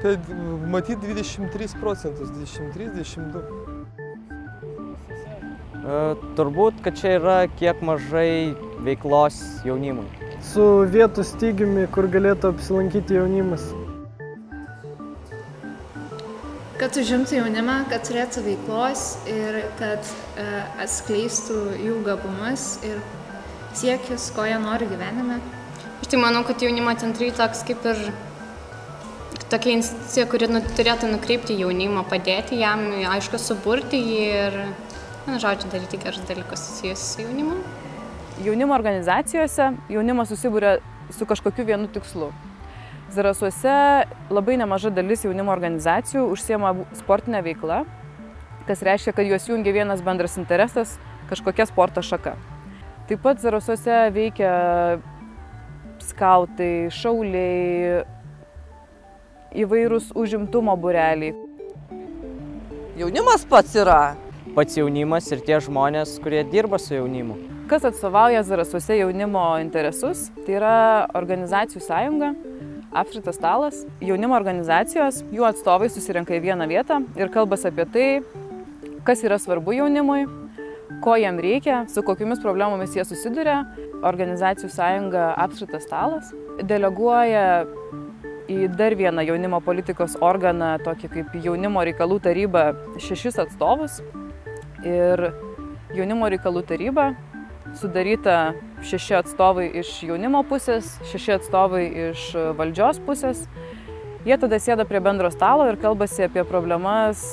Tai matyt 23%, 23-22. Turbūt, kad čia yra kiek mažai veiklos jaunimui. Su vietų stygiumi, kur galėtų apsilankyti jaunimas. Kad užimtų jaunimą, kad turėtų veiklos ir kad atskleistų jų gabumus ir siekius, ko jie nori gyvenime. Aš tai manau, kad jaunimo centrai toks kaip ir tokia institucija, kuri turėtų nukreipti jaunimą, padėti jam, aišku, suburti jį ir, žodžiu, daryti gerus dalykus susijusius su jaunimu. Jaunimo organizacijose jaunimas susibūrė su kažkokiu vienu tikslu. Zarasuose labai nemaža dalis jaunimo organizacijų užsiema sportinę veiklą, kas reiškia, kad juos jungia vienas bendras interesas – kažkokia sporto šaka. Taip pat Zarasuose veikia skautai, šauliai, įvairūs užimtumo būreliai. Jaunimas pats yra. Pats jaunimas ir tie žmonės, kurie dirba su jaunimu. Kas atstovauja Zarasuose jaunimo interesus, tai yra organizacijų sąjunga, apšvietas stalas. Jaunimo organizacijos, jų atstovai susirenka į vieną vietą ir kalbasi apie tai, kas yra svarbu jaunimui, ko jam reikia, su kokiamis problemomis jie susiduria. Organizacijų sąjunga apšvietas stalas deleguoja į dar vieną jaunimo politikos organą, tokį kaip jaunimo reikalų taryba, 6 atstovus. Ir jaunimo reikalų taryba sudaryta 6 atstovai iš jaunimo pusės, 6 atstovai iš valdžios pusės. Jie tada sėda prie bendro stalo ir kalbasi apie problemas,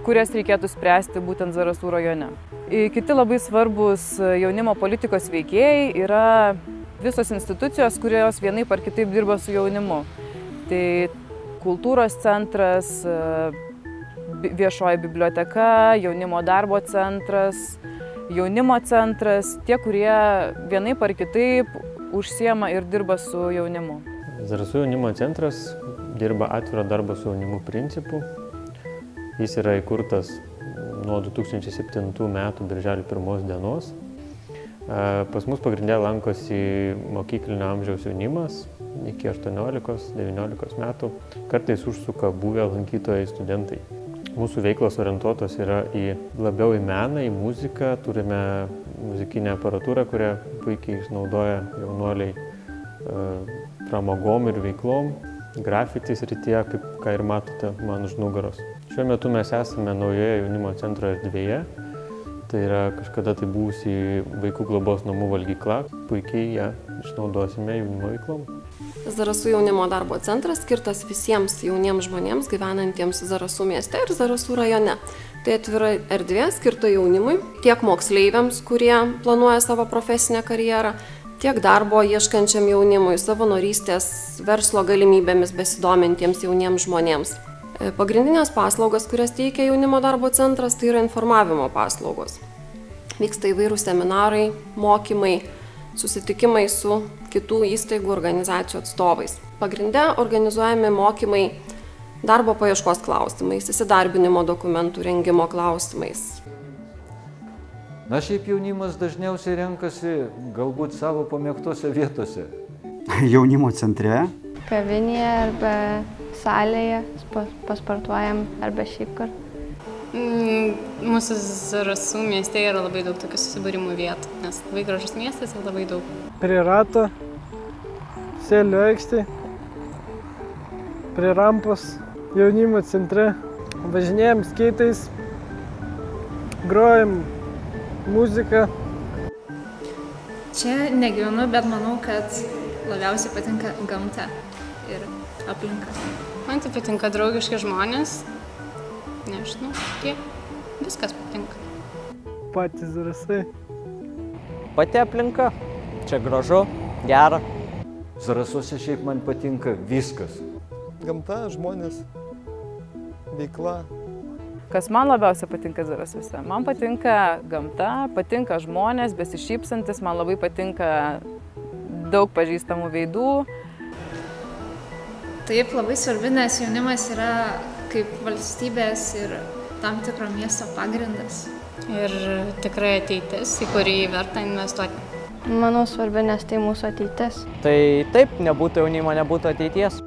kurias reikėtų spręsti būtent Zarasų rajone. Kiti labai svarbus jaunimo politikos veikėjai yra visos institucijos, kurios vienaip ar kitaip dirba su jaunimu. Tai kultūros centras, viešoji biblioteka, jaunimo darbo centras, jaunimo centras, tie, kurie vienaip ar kitaip užsiema ir dirba su jaunimu. Zarasų jaunimo centras dirba atviro darbo su jaunimu principu. Jis yra įkurtas nuo 2007 metų birželio 1 dienos. Pas mus pagrindė lankosi mokyklinio amžiaus jaunimas iki 18-19 metų. Kartais užsuka buvę lankytojai studentai. Mūsų veiklos orientuotos yra labiau į meną, į muziką. Turime muzikinę aparatūrą, kurią puikiai išnaudoja jaunuoliai pramogom ir veiklom, grafiti srityje, kaip ką ir matote man už nugaros. Šiuo metu mes esame naujoje jaunimo centro erdvėje. Tai yra kažkada tai buvusi vaikų globos namų valgykla. Puikiai ją išnaudosime jaunimo veiklom. Zarasų jaunimo darbo centras skirtas visiems jauniems žmonėms gyvenantiems Zarasų mieste ir Zarasų rajone. Tai atvira erdvė skirta jaunimui, tiek moksleiviams, kurie planuoja savo profesinę karjerą, tiek darbo ieškančiam jaunimui, savanorystės, verslo galimybėmis besidomintiems jauniems žmonėms. Pagrindinės paslaugos, kurias teikia jaunimo darbo centras, tai yra informavimo paslaugos. Vyksta įvairūs seminarai, mokymai, susitikimai su kitų įstaigų organizacijų atstovais. Pagrinde organizuojami mokymai darbo paieškos klausimais, įsidarbinimo dokumentų rengimo klausimais. Na, šiaip jaunimas dažniausiai renkasi galbūt savo pamėgtose vietose. Jaunimo centre. Kavinėje arba salėje, pasportuojam arba šiaip kur. Mūsų Zarasų mieste yra labai daug tokių susibūrimų vietų, nes labai gražus miestas ir labai daug. Prie rato, Sėlių aikštė, prie rampos, jaunimo centre, važinėjam skeitais, grojam muziką. Čia negyvenu, bet manau, kad labiausiai patinka gamta ir aplinka. Man tai patinka draugiški žmonės. Nežinau, tiek. Viskas patinka. Patys Zarasai. Pati aplinka. Čia gražu, gera. Zarasuose šiaip man patinka viskas. Gamta, žmonės, veikla. Kas man labiausiai patinka Zarasuose? Man patinka gamta, patinka žmonės, besišypsantis, man labai patinka daug pažįstamų veidų. Taip, labai svarbi, nes jaunimas yra kaip valstybės ir tam tikro miesto pagrindas. Ir tikrai ateitis, į kurį verta investuoti. Manau svarbi, nes tai mūsų ateitis. Tai taip, nebūtų jaunimo, nebūtų ateities.